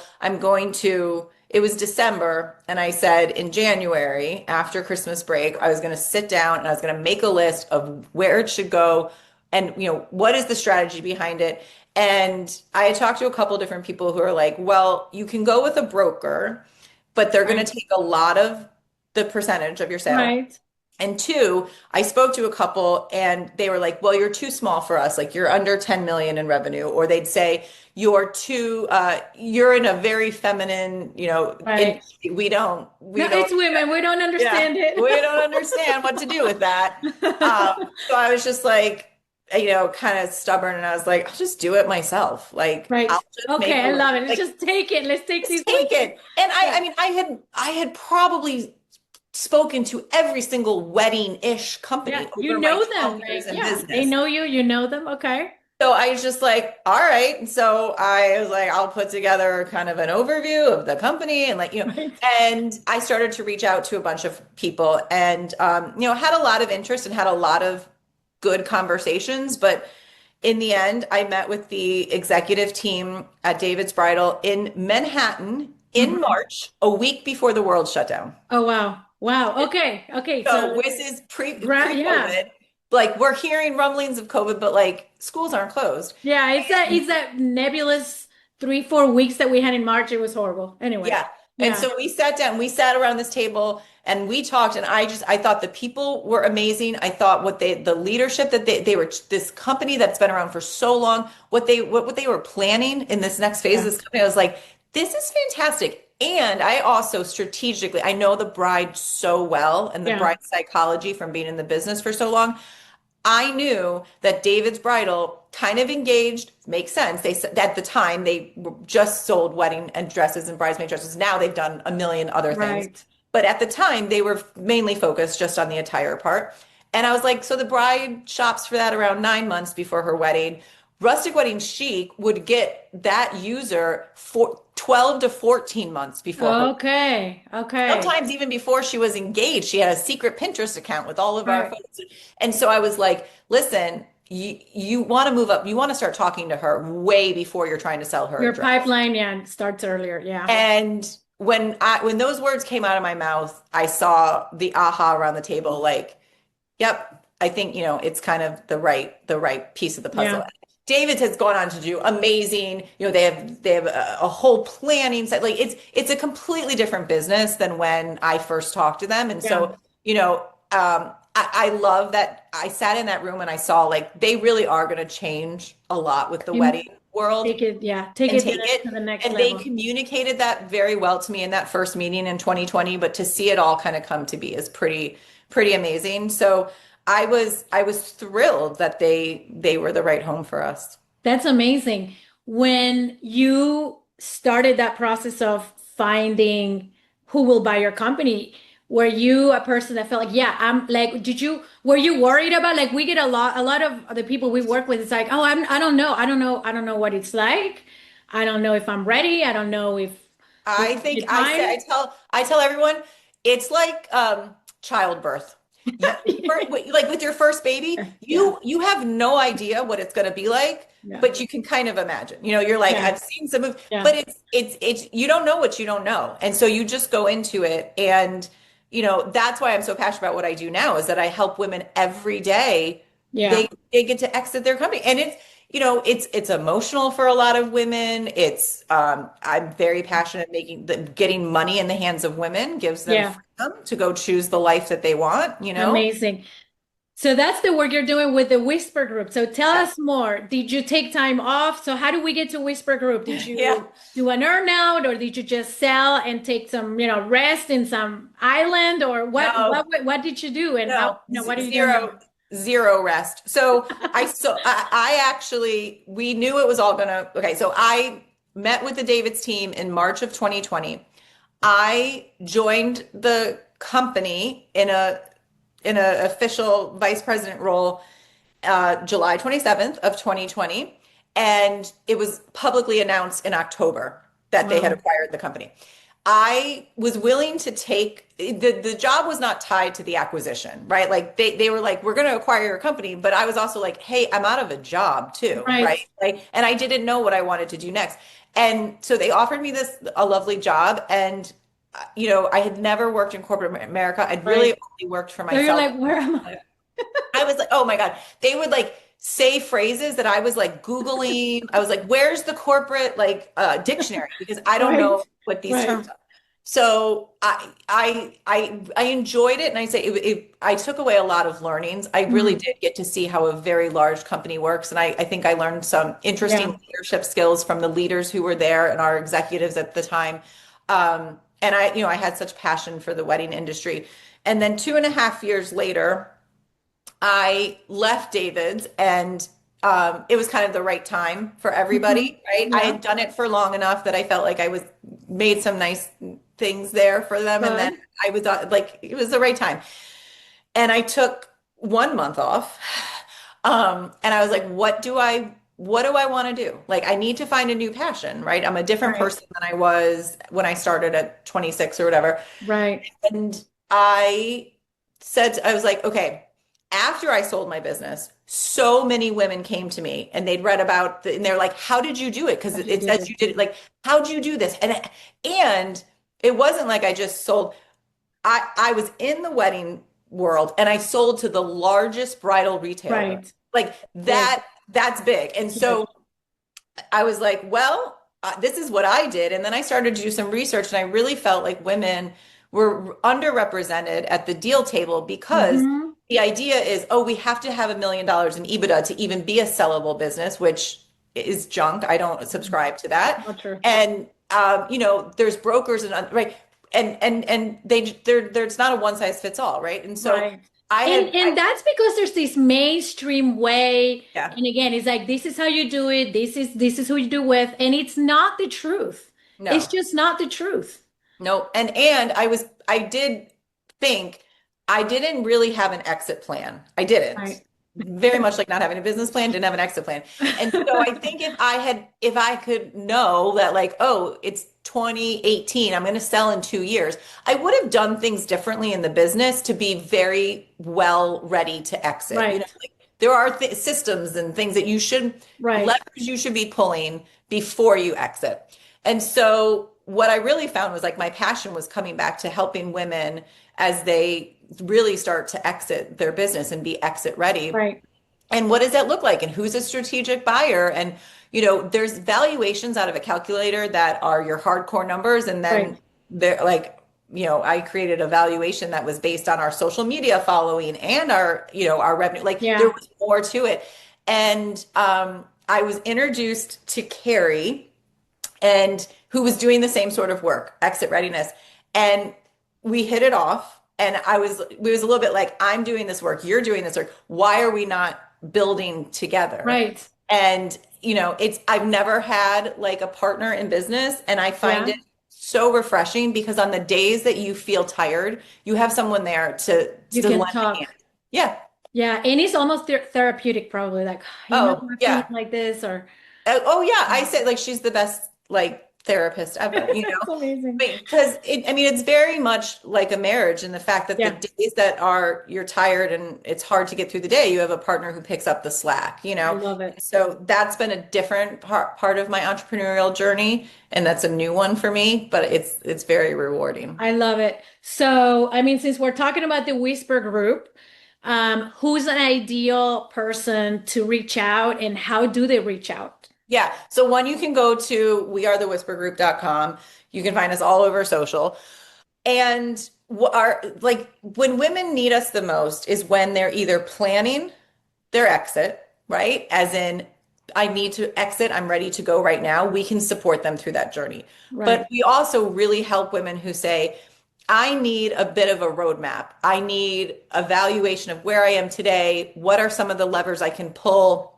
It was December, and I said in January, after Christmas break, I was gonna sit down and I was gonna make a list of where it should go and what is the strategy behind it. And I had talked to a couple different people who are like, well, you can go with a broker, but they're gonna Right. take a lot of the percentage of your sale. Right. And two, I spoke to a couple and they were like, well, you're too small for us. Like you're under 10 million in revenue. Or they'd say, you're in a very feminine, Right. industry. No, We don't, it's women. We don't yeah, understand it. we don't understand what to do with that. So I was just like, kind of stubborn. And I was like, I'll just do it myself. Like I'll Right. just Okay, make I a, love it. Let's like, just take it. Let's take just this one. take it. And I Yeah. mean, I had probably spoken to every single wedding-ish Yeah. company You over my know 12 them. years Like, in yeah, they business. know you. You know them. Okay. So I was just like, all right. And so I was like, I'll put together kind of an overview of the company and Right. and I started to reach out to a bunch of people and, had a lot of interest and had a lot of good conversations. But in the end, I met with the executive team at David's Bridal in Manhattan in Mhm. March, a week before the world shut down. Oh, wow. Wow. Okay. Okay. So, So this is yeah. pre-COVID. Like we're hearing rumblings of COVID, but like schools aren't closed. Yeah. It's that nebulous 3, 4 weeks that we had in March. It was horrible. Anyway. Yeah. And Yeah. so we sat down, we sat around this table and we talked and I thought the people were amazing. I thought the leadership that they were this company that's been around for so long, what they were planning in this next phase of Yeah. this company, I was like, this is fantastic. And I also strategically, I know the bride so well and the Yeah. bride psychology from being in the business for so long. I knew that David's Bridal kind of engaged, makes sense. They said at the time they just sold wedding and dresses and bridesmaid dresses. Now they've done a million other things. Right. But at the time they were mainly focused just on the attire part. And I was like, so the bride shops for that around 9 months before her wedding. Rustic Wedding Chic would get that user for 12 to 14 months before her. Okay. Okay. Sometimes even before she was engaged, she had a secret Pinterest account with all of our Right. photos. And so I was like, listen, you want to move up. You want to start talking to her way before you're trying to sell her a Your dress. pipeline, yeah, starts earlier. Yeah. And when those words came out of my mouth, I saw the aha around the table, like, yep, I think, it's kind of the right piece of the puzzle. Yeah. David has gone on to do amazing, they have a whole planning side. Like it's a completely different business than when I first talked to them. And Yeah. so, you know, um, I love that I sat in that room and I saw like they really are going to change a lot with the You wedding world take it, yeah, take and it take to it. the next And they level. communicated that very well to me in that first meeting in 2020, but to see it all kind of come to be is pretty amazing. So I was thrilled that they were the right home for us. That's amazing. When you started that process of finding who will buy your company, were you a person that felt like, yeah, I'm like, were you worried about like we get a lot of the people we work with, it's like, oh, I don't know what it's like. I don't know if I'm ready. I don't know if this I is think the I say time. I tell everyone it's like childbirth. Like with your first baby, Yeah, you have no idea what it's going to be like, yeah, but you can kind of imagine. You're like yeah, I've seen some of, but yeah, it's you don't know what you don't know, and so you just go into it, and that's why I'm so passionate about what I do now is that I help women every day. yeah, They get to exit their company, and it's emotional for a lot of women. I'm very passionate making getting money in the hands of women gives them yeah. freedom to go choose the life that they want. Amazing. So that's the work you're doing with the Whisper Group. So tell Yeah. us more. Did you take time off? So how do we get to Whisper Group? Did Yeah. you do an earnout or did you just sell and take some, rest in some island or No, what did you do and how, no, what are you doing zero, now? zero rest. So I actually, we knew it was all gonna, okay. So I met with the David's team in March of 2020. I joined the company in a official vice president role July 27th of 2020, and it was publicly announced in October that they had Wow. acquired the company. I was willing to take the job was not tied to the acquisition, right? Like they were like, we're going to acquire your company, but I was also like, hey, I'm out of a job too, Right. right? Like, and I didn't know what I wanted to do next. And so they offered me a lovely job, and I had never worked in corporate America. I'd really Right. only worked for So you're myself. like, where am I? I was like, oh my God. They would like say phrases that I was like Googling. I was like, where's the corporate like dictionary? Because I don't Right. know what these Right. terms are. So I enjoyed it, and I say I took away a lot of learnings. I really Mhm. did get to see how a very large company works, and I think I learned some interesting Yeah. leadership skills from the leaders who were there and our executives at the time. And I had such passion for the wedding industry. And then 2.5 years later, I left David's, and it was kind of the right time for Mhm. everybody, right? I Yeah. had done it for long enough that I felt like I was made some nice things there for them, and then Good. I was like, it was the right time. And I took 1 month off, and I was like, what do I want to do? Like, I need to find a new passion, right? I'm a different Right. person than I was when I started at 26 or whatever. Right. And I was like, okay, after I sold my business, so many women came to me and they'd read about and they're like, how did you do it? Because How'd you it do says it? you did it. Like, how'd you do this? And it wasn't like I just sold. I was in the wedding world and I sold to the largest bridal retailer. Right. Like Big. that's big. And Huge. so I was like, well, this is what I did. And then I started to do some research, and I really felt like women were underrepresented at the deal table because Hmm. the idea is, oh, we have to have $1 million in EBITDA to even be a sellable business, which is junk. I don't subscribe to that. Not true. And there's brokers right, and there's not a one size fits all, right? And so Right. I had, And that's because there's this mainstream way. yeah, And again, it's like this is how you do it. This is who you do with. And it's not the truth. It's no. just not the truth. No, and I did think I didn't really have an exit plan. I didn't. Right. Very much like not having a business plan, didn't have an exit plan. And so I think if I could know that like, oh, it's 2018, I'm going to sell in 2 years, I would have done things differently in the business to be very well ready to exit. Right. Like there are systems and things that Right. levers you should be pulling before you exit. And so what I really found was like my passion was coming back to helping women as they really start to exit their business and be exit ready. Right. And what does that look like? And who's a strategic buyer? And, there's valuations out of a calculator that are your hardcore numbers. And then Right. they're like I created a valuation that was based on our social media following and our revenue. Like there Yeah. was more to it. And I was introduced to Carrie and who was doing the same sort of work, exit readiness. And we hit it off. And we was a little bit like, I'm doing this work, you're doing this work. Why are we not building together? Right. And, I've never had like a partner in business. And I find Yeah. it so refreshing because on the days that you feel tired, you have someone there You to lend can a hand. talk. Yeah. Yeah. And it's almost therapeutic, probably like, Oh, I'm feeling yeah. like this or Oh, yeah. I said like she's the best like therapist ever, it's amazing. Because it's very much like a marriage in the fact that the Yeah. days that you're tired and it's hard to get through the day, you have a partner who picks up the slack. I love it. So that's been a different part of my entrepreneurial journey, and that's a new one for me, but it's very rewarding. I love it. So, I mean, since we're talking about the Whisper group, who's an ideal person to reach out and how do they reach out? Yeah. So one, you can go to wearethewhispergroup.com. You can find us all over social. And like when women need us the most is when they're either planning their exit, right? As in, I need to exit, I'm ready to go right now. We can support them through that journey. But Right. we also really help women who say, I need a bit of a roadmap. I need a valuation of where I am today. What are some of the levers I can pull?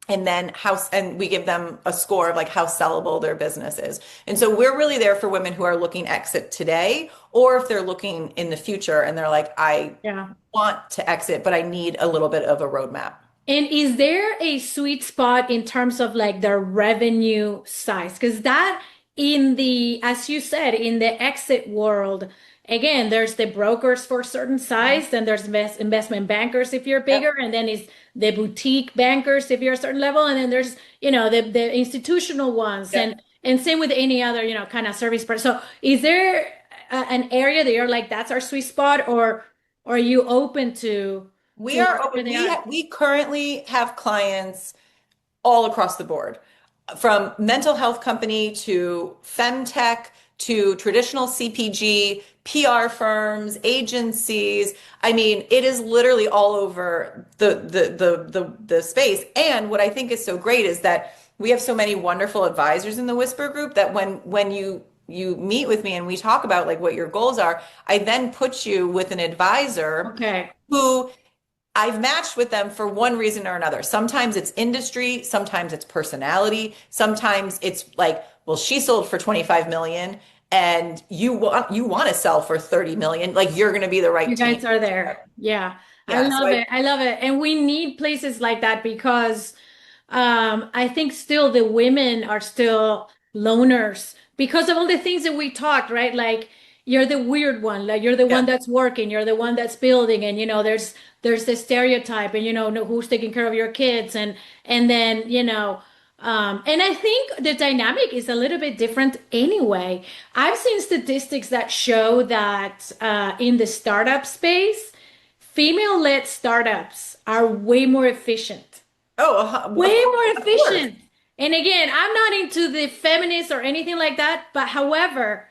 And then and we give them a score of like how sellable their business is. And so we're really there for women who are looking exit today, or if they're looking in the future and they're like, I Yeah. want to exit, but I need a little bit of a roadmap. And is there a sweet spot in terms of like the revenue size? Because that in the, as you said, in the exit world, again, there's the brokers for certain size, then there's investment bankers if you're bigger, Yep. and then is the boutique bankers if you're a certain level, and then there's, the institutional ones, Yep. and same with any other, kind of service person. So is there an area that you're like, that's our sweet spot, or are you open to We are whatever open. they are? We currently have clients all across the board, from mental health company to femtech to traditional CPG, PR firms, agencies. I mean, it is literally all over the space. And what I think is so great is that we have so many wonderful advisors in the Whisper group that when you meet with me and we talk about like what your goals are, I then put you with an advisor Okay. who I've matched with them for one reason or another. Sometimes it's industry, sometimes it's personality, sometimes it's like, well, she sold for 25 million and you want to sell for 30 million, like you're going to be the right You team. guys are there. Yeah. I Yeah, so love it. I love it. And we need places like that because I think still the women are still loners because of all the things that we talked, right? Like you're the weird one, like you're the yeah, one that's working, you're the one that's building, and there's the stereotype, and who's taking care of your kids, and then and I think the dynamic is a little bit different anyway. I've seen statistics that show that in the startup space, female-led startups are way more efficient. oh, Way more of course. efficient. And again, I'm not into the feminist or anything like that, but however,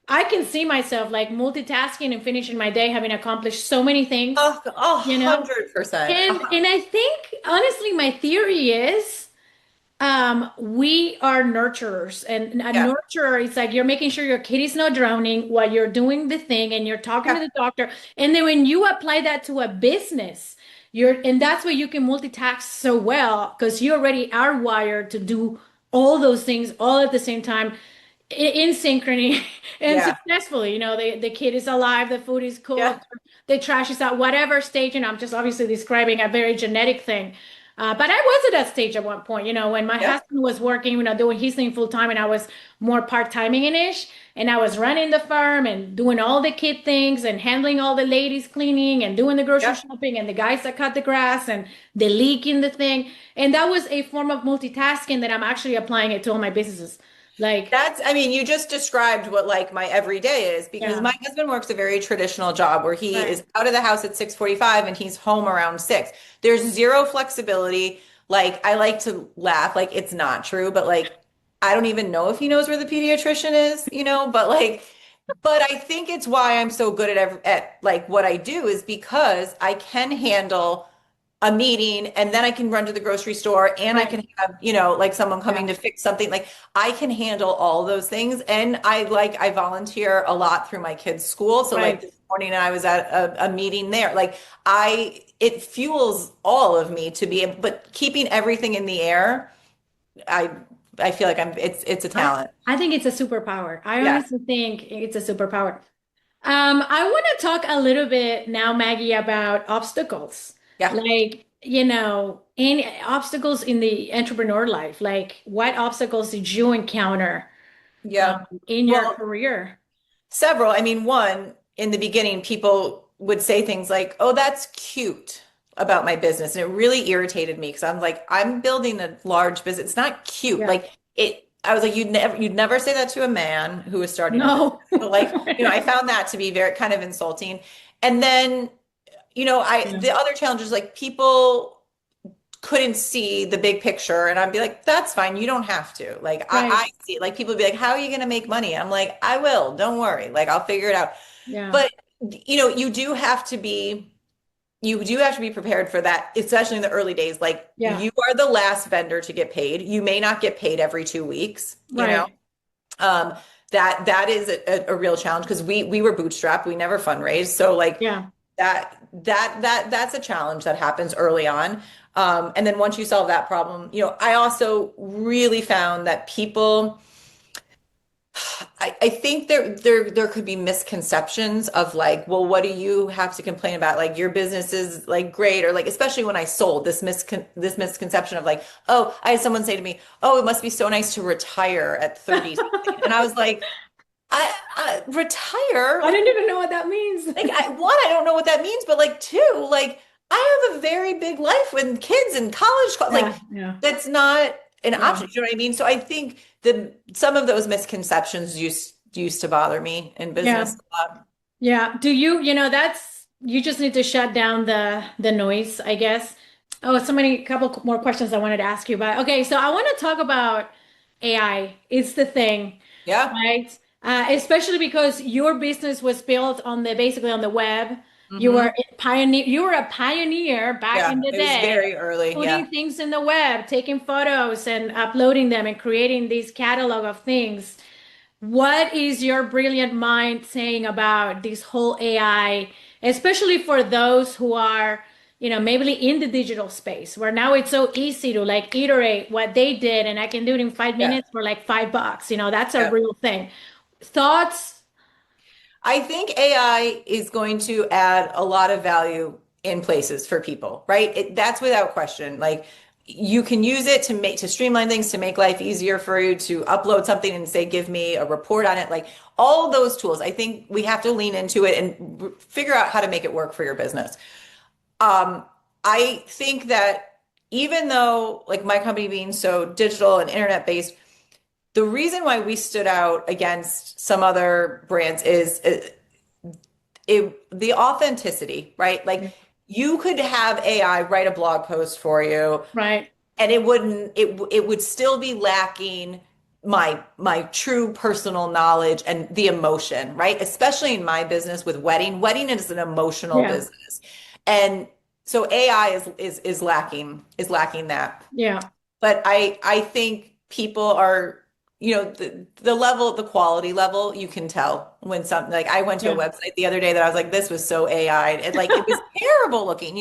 I can see myself like multitasking and finishing my day, having accomplished so many things, A you know? 100%. And I think honestly, my theory is we are nurturers, and a Yeah, nurturer is like you're making sure your kid is not drowning while you're doing the thing and you're talking to yeah, the doctor. And then when you apply that to a business, and that's why you can multitask so well because you already are wired to do all those things all at the same time in synchrony and yeah, successfully. The kid is alive, the food is yeah, cooked, the trash is out, whatever stage. And I'm just obviously describing a very genetic thing. But I was at that stage at one point, when my yeah, husband was working, doing his thing full time, and I was more part-timing in ish, and I was running the farm and doing all the kid things and handling all the ladies cleaning and doing the grocery yeah. shopping and the guys that cut the grass and the leak in the thing. And that was a form of multitasking that I'm actually applying it to all my businesses. Like, I mean, you just described what like my everyday is because yeah, my husband works a very traditional job where he right. is out of the house at 6:45 and he's home around 6. There's zero flexibility. Like I like to laugh, like it's not true, but like I don't even know if he knows where the pediatrician is, but like But I think it's why I'm so good at like what I do is because I can handle a meeting and then I can run to the grocery store and I Right. can have, like someone Yeah. coming to fix something. Like I can handle all those things. And I volunteer a lot through my kids' school. So like Right. this morning I was at a meeting there. Like it fuels all of me to be able, but keeping everything in the air, I I feel like it's a I talent. I think it's a superpower. I Yeah. honestly think it's a superpower. I want to talk a little bit now, Maggie, about obstacles. Yeah. Like, any obstacles in the entrepreneur life. Like, what obstacles did you encounter Yeah. in your Well, career? several. I mean, one, in the beginning, people would say things like, "Oh, that's cute," about my business. And it really irritated me because I'm like, I'm building a large business. It's not cute. Yeah. Like I was like, you'd never say that to a man who was starting a business. No. But like, I found that to be very kind of insulting. And then, Yeah. the other challenge is like people couldn't see the big picture and I'd be like, that's fine. You don't have to. Like I Right. see it. Like people would be like, how are you going to make money? I'm like, I will. Don't worry. Like I'll figure it out. Yeah. But you do have to be prepared for that, especially in the early days. Like Yeah. you are the last vendor to get paid. You may not get paid every 2 weeks, you know. Right. Um, that is a real challenge because we were bootstrapped. We never fundraised. So like Yeah. that's a challenge that happens early on. And then once you solve that problem, I also really found that people, I think there could be misconceptions of like, well, what do you have to complain about? Like your business is like great, or like especially when I sold this misconception of like, oh, I had someone say to me, oh, it must be so nice to retire at 30 something. And I was like, I retire? I didn't even know what that means. Like I don't know what that means, but like two, like I have a very big life with kids and college, like Yeah. Yeah. that's not an Yeah. option. You know what I mean? So I think some of those misconceptions used to bother me in Yeah. business a lot. Yeah. That's you just need to shut down the noise, I guess. Oh, so many couple more questions I wanted to ask you about. Okay, so I want to talk about AI. It's the thing, Yeah. right? Especially because your business was built on the basically on the web. Hmm. You were a pioneer back in Yeah. the It was day, very early. putting Yeah. things in the web, taking photos and uploading them and creating this catalog of things. What is your brilliant mind saying about this whole AI, especially for those who are, maybe in the digital space where now it's so easy to like iterate what they did and I can do it in five Yeah. minutes for like $5. That's a Yeah. real thing. Thoughts? I think AI is going to add a lot of value in places for people, right? That's without question. Like you can use it to streamline things, to make life easier for you, to upload something and say, give me a report on it. Like all those tools, I think we have to lean into it and figure out how to make it work for your business. Um, I think that even though like my company being so digital and internet based, the reason why we stood out against some other brands is the authenticity, right? Like you could have AI write a blog post for you Right. and it would still be lacking my true personal knowledge and the emotion, right? Especially in my business with wedding is an emotional Yeah. business. And so AI is lacking that. Yeah. But I think people are, the quality level, you can tell when something like I went to a Yeah. website the other day that I was like, this was so AI. And like it was terrible looking,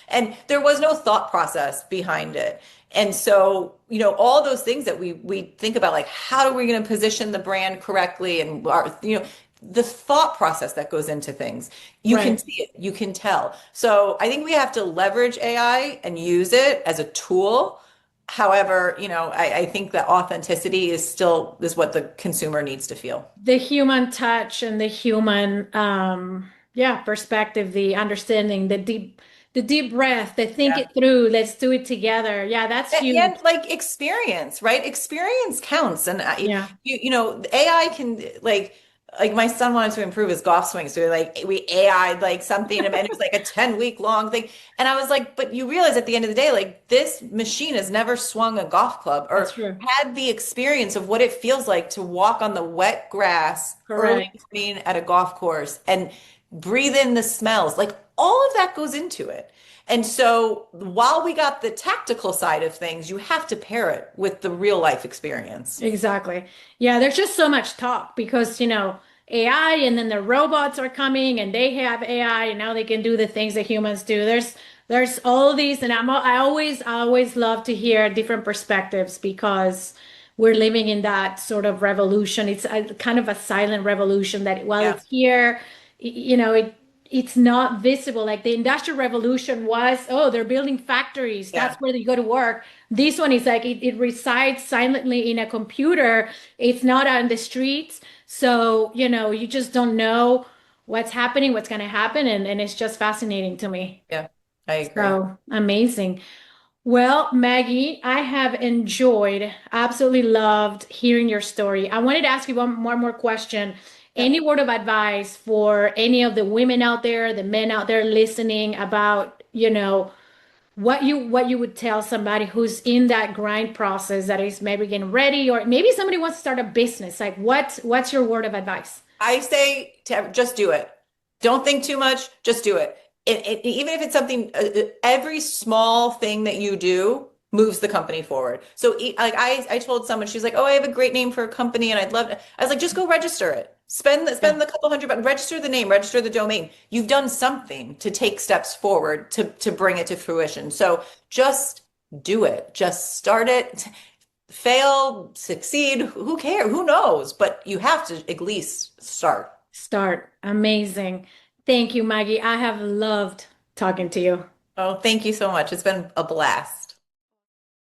and there was no thought process behind it. And so, all those things that we think about, like how are we going to position the brand correctly and the thought process that goes into things. You can Right. see it, you can tell. So I think we have to leverage AI and use it as a tool. However, I think that authenticity is what the consumer needs to feel. The human touch and the human yeah, perspective, the understanding, the deep breath, the think Yeah. it through, let's do it together. Yeah, that's huge. And like experience, right? Experience counts. And Yeah. AI can like like my son wanted to improve his golf swing. So we AI'd like something and it was like a 10-week long thing. And I was like, but you realize at the end of the day, like this machine has never swung a golf club That's or true. had the experience of what it feels like to walk on the wet grass early Correct. morning at a golf course and breathe in the smells. Like all of that goes into it. And so while we got the tactical side of things, you have to pair it with the real life experience. Exactly. Yeah, there's just so much talk because, AI and then the robots are coming and they have AI and now they can do the things that humans do. There's all these and I always love to hear different perspectives because we're living in that sort of revolution. It's a kind of a silent revolution that while Yeah. it's here, it's not visible. Like the Industrial Revolution was, oh, they're building factories. Yeah. That's where you go to work. This one is like it resides silently in a computer. It's not on the streets. So, you just don't know what's happening, what's going to happen. And it's just fascinating to me. Yeah. I agree. So amazing. Well, Maggie, I have enjoyed, absolutely loved hearing your story. I wanted to ask you one more question. Yep. Any word of advice for any of the women out there, the men out there listening about, what you would tell somebody who's in that grind process that is maybe getting ready, or maybe somebody wants to start a business. Like what's your word of advice? I say to just do it. Don't think too much. Just do it. Even if it's something, every small thing that you do moves the company forward. So, like I told someone, she's like, "Oh, I have a great name for a company, and I'd love to." I was like, "Just go register it. Yeah. Spend the couple hundred, but register the name, register the domain. You've done something to take steps forward to bring it to fruition. So just do it. Just start it. Fail, succeed. Who cares? Who knows? But you have to at least start." Start. Amazing. Thank you, Maggie. I have loved talking to you. Oh, thank you so much. It's been a blast.